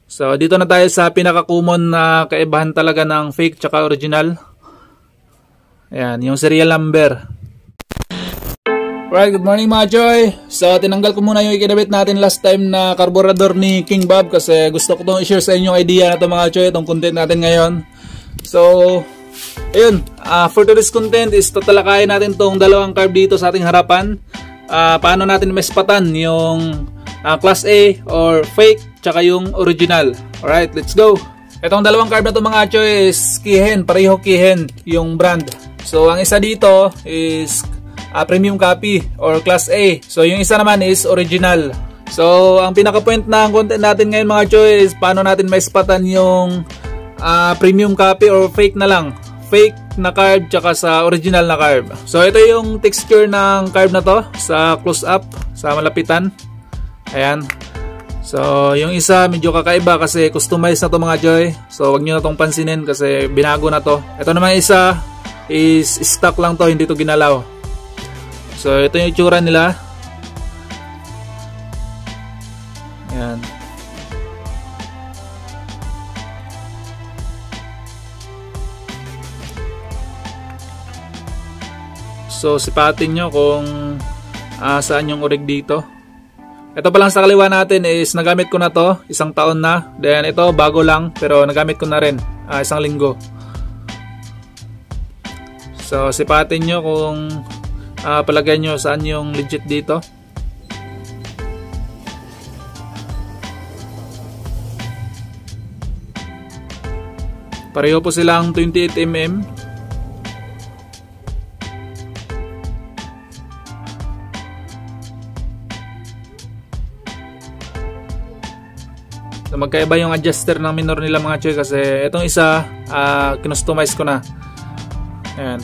So dito na tayo sa pinaka-common na kaibahan talaga ng fake tsaka original. Ayan, yung serial number. Alright, good morning mga Choy. So tinanggal ko muna yung ikinabit natin last time na carburetor ni King Bob kasi gusto ko itong i-share sa inyo idea na ito mga Choy, itong content natin ngayon. So ayun, for today's content is tatalakayin natin itong dalawang carb dito sa ating harapan. Paano natin maispatan yung class A or fake tsaka yung original. Alright, let's go. Itong dalawang carb na ito mga Choy is Kihen, pareho Kihen yung brand. So ang isa dito is premium copy or class A. So yung isa naman is original. So ang pinaka-point ng content natin ngayon mga Choy is paano natin maispatan yung premium copy or fake na lang. Fake na carb tsaka sa original na carb. So ito yung texture ng carb na to sa close up, sa malapitan. Ayan. So yung isa medyo kakaiba kasi customized na to mga Choy. So wag nyo na tong pansinin kasi binago na to. Ito naman isa is stock lang to, hindi to ginalaw. So ito yung itsura nila. Ayan. So sipatin nyo kung saan yung orig dito. Ito pa lang sa kaliwa natin is nagamit ko na to, 1 taon na. Then ito bago lang pero nagamit ko na rin 1 linggo. So sipatin nyo kung palagay nyo saan yung legit dito. Pareho po silang 28mm. So magkaiba yung adjuster ng minor nila mga Choy kasi itong isa kinustomize ko na. Ayan.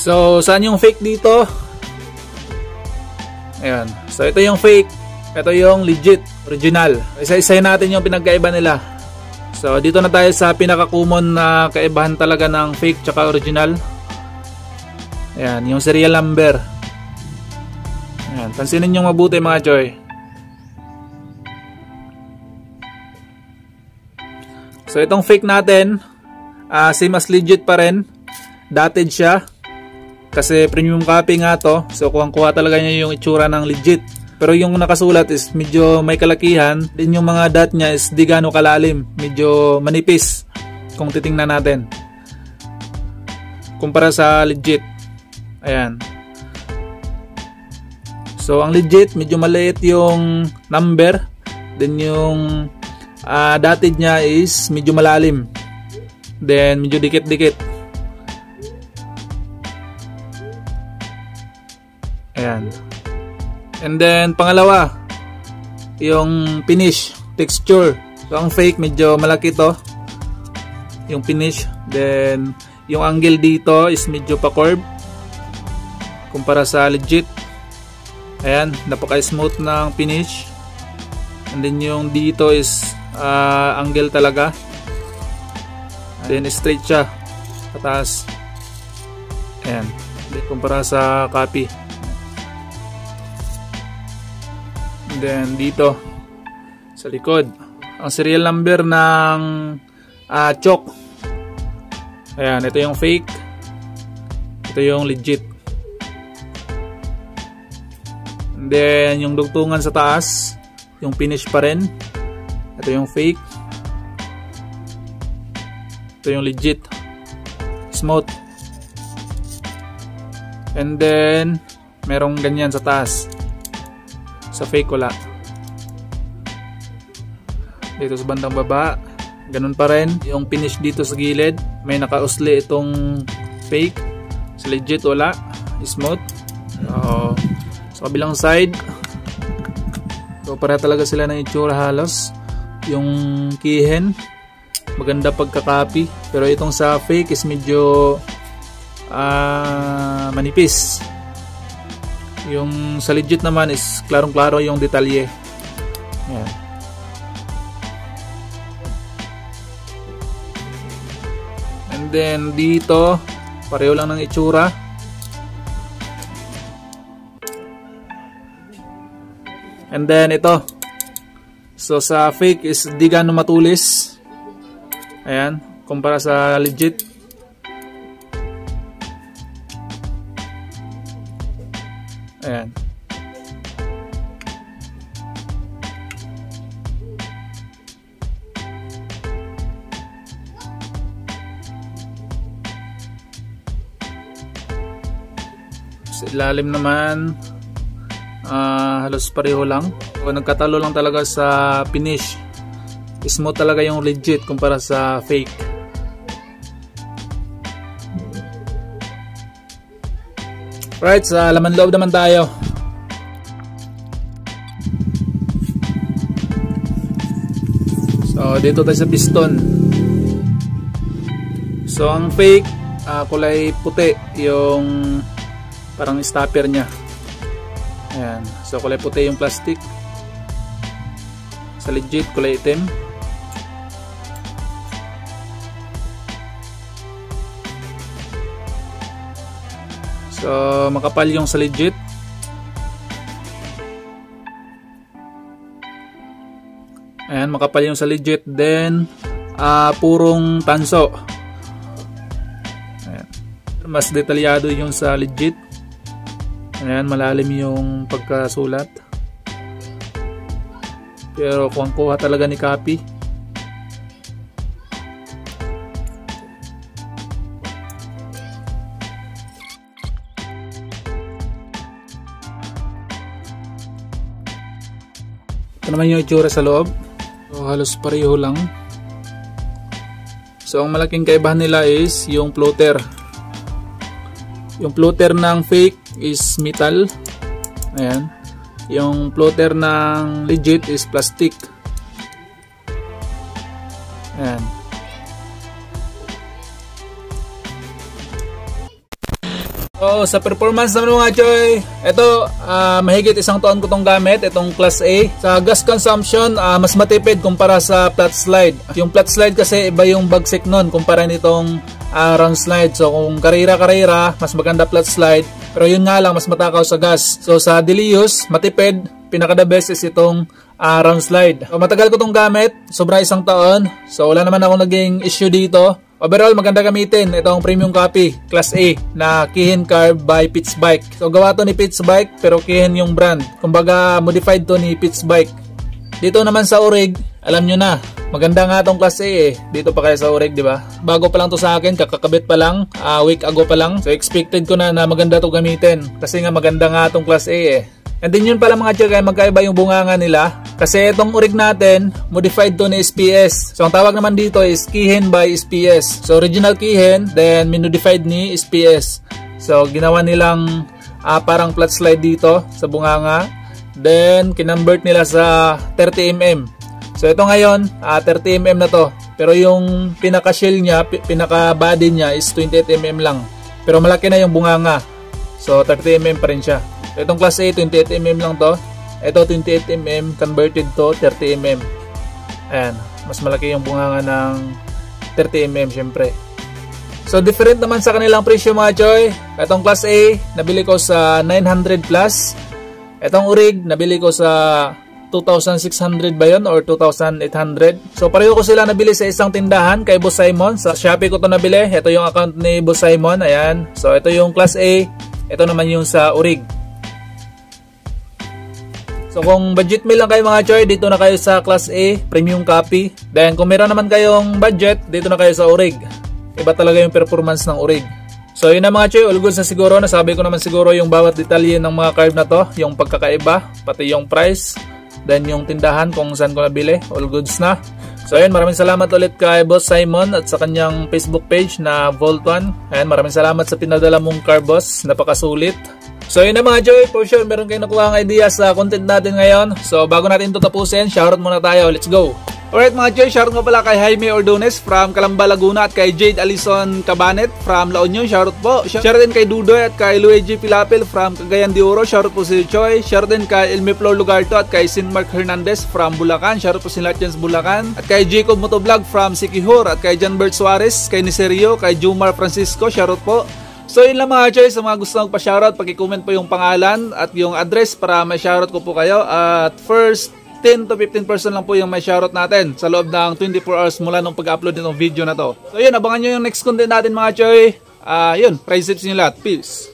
So, saan yung fake dito? Ayan. So, ito yung fake. Ito yung legit, original. Isa-isahin natin yung pinagkaiba nila. So, dito na tayo sa pinaka-common na kaibahan talaga ng fake tsaka original. Ayan, yung serial number. Ayan, pansinin nyo mabuti mga Choy. So, itong fake natin, same as legit pa rin. Dated siya. Kasi premium copy nga to. So kuha talaga niya yung itsura ng legit. Pero yung nakasulat is medyo may kalakihan. Din yung mga dot niya is di gaano kalalim. Medyo manipis kung titingnan natin. Kumpara sa legit. Ayan. So ang legit medyo maliit yung number. Then yung dotted niya is medyo malalim. Then medyo dikit-dikit. Ayan. And then pangalawa, yung finish, texture. So ang fake medyo malaki to. Yung finish. Then yung angle dito is medyo pa-curve kumpara sa legit. Ayan, napaka-smooth ng finish. And then yung dito is angle talaga. Then straight siya pataas. Ayan, kumpara sa copy. Then dito sa likod ang serial number ng choke. Ayan, ito yung fake, ito yung legit. And then yung dugtungan sa taas, yung finish pa rin. Ito yung fake, ito yung legit, smooth. And then merong ganyan sa taas. Sa fake wala. Dito sa bandang baba ganun pa rin. Yung finish dito sa gilid may nakausli itong fake. Sa legit wala, smooth. Sa kabilang side so para talaga sila ng itsura halos. Yung Kihen maganda pagka-copy. Pero itong sa fake is medyo manipis. Yung sa legit naman is klarong-klaro yung detalye. Ayan. And then dito, pareho lang ng itsura. And then ito. So sa fake is di gaano matulis. Ayan, kumpara sa legit. Ayan. Sa ilalim naman halos pareho lang. So, nagkatalo lang talaga sa finish. Smooth talaga yung legit kumpara sa fake. Right, sa laman loob naman tayo. So dito tayo sa piston. So ang fake kulay puti yung parang stopper nya. Ayan. So kulay puti yung plastic. Sa legit kulay itim. So makapal yung sa legit. Ayan, makapal yung sa legit. Then purong tanso. Ayan. Mas detalyado yung sa legit. Ayan, malalim yung pagkasulat. Pero kuha talaga ni copy. Ito naman yung itsura sa loob. So halos pareho lang. So ang malaking kaibahan nila is yung floater. Yung floater ng fake is metal. Ayan. Yung floater ng legit is plastic. Ayan. So sa performance naman mga choy, ito mahigit isang taon ko tong gamit, itong class A. Sa gas consumption, mas matipid kumpara sa flat slide. Yung flat slide kasi iba yung bagsik nun kumpara nitong round slide. So kung karera, mas maganda flat slide. Pero yun nga lang, mas matakaw sa gas. So sa daily use, matipid, pinaka the best is itong round slide. So matagal ko tong gamit, sobra isang taon. So wala naman akong naging issue dito. Overall, maganda gamitin itong premium copy, Class A, na Kihin Carb by Pitts Bike. So gawa to ni Pitts Bike, pero Kihin yung brand. Kumbaga, modified to ni Pitts Bike. Dito naman sa Orig, alam nyo na, maganda nga tong Class A eh. Dito pa kayo sa Orig, di ba? Bago pa lang to sa akin, kakakabit pa lang, week ago pa lang. So expected ko na maganda to gamitin. Kasi nga maganda nga tong Class A eh. And then yun pala mga tiyagay, magkaiba yung bunganga nila. Kasi itong Orig natin, modified to ni SPS. So ang tawag naman dito is Kihin by SPS. So original Kihin, then minodified ni SPS. So ginawa nilang parang flat slide dito sa bunganga. Then kinonvert nila sa 30mm. So ito ngayon, 30mm na to. Pero yung pinaka shell nya, pinaka body nya is 28mm lang. Pero malaki na yung bunganga. So 30mm pa rin siya. Itong class A, 28mm lang to. Ito 28mm converted to 30mm. Ayan, mas malaki yung bunganga ng 30mm syempre. So different naman sa kanilang presyo mga choy. Itong class A, nabili ko sa 900 plus. Itong Orig, nabili ko sa 2,600 ba yun or 2,800. So pareho ko sila nabili sa isang tindahan kay Boss Simon. Sa Shopee ko to nabili. Ito yung account ni Boss Simon. Ayan. So ito yung class A. Ito naman yung sa Orig. So kung budget meal lang kayo mga choy, dito na kayo sa class A, premium copy. Then kung meron naman kayong budget, dito na kayo sa Orig. Iba talaga yung performance ng Orig. So yun na mga choy, all goods na siguro. Nasabi ko naman siguro yung bawat detalye ng mga carb na to. Yung pagkakaiba, pati yung price. Then yung tindahan kung saan ko nabili, all goods na. So ayun, maraming salamat ulit kay Boss Simon at sa kanyang Facebook page na Volt 1. Ayan, maraming salamat sa pinadala mong carb boss, napakasulit. So yun na mga choy, for sure meron kayong nakuha ang idea sa content natin ngayon. So bago natin ito tapusin, shoutout muna tayo, let's go! Alright mga Choy, shoutout nga pala kay Jaime Ordones from Calamba, Laguna at kay Jade Alison Cabanet from La Union, shoutout po. Shoutout din kay Dudoy at kay Luigi Pilapil from Cagayan de Oro, shoutout po si Choy. Shoutout din kay Elmi Flor Lugarto at kay Sin Mark Hernandez from Bulacan, shoutout po si Latjans Bulacan. At kay Jacob Motovlog from Sikihor at kay John Bert Suarez, kay Niserio, kay Jumar Francisco, shoutout po. So yun lang mga Choy, sa mga gusto magpa-shoutout, pag-comment po yung pangalan at yung address para may shoutout ko po kayo. At first 10 to 15% lang po yung may shoutout natin sa loob ng 24 hours mula nung pag-upload nitong video na to. So yun, abangan nyo yung next content natin mga Choy. Yun, price tips nyo lahat. Peace!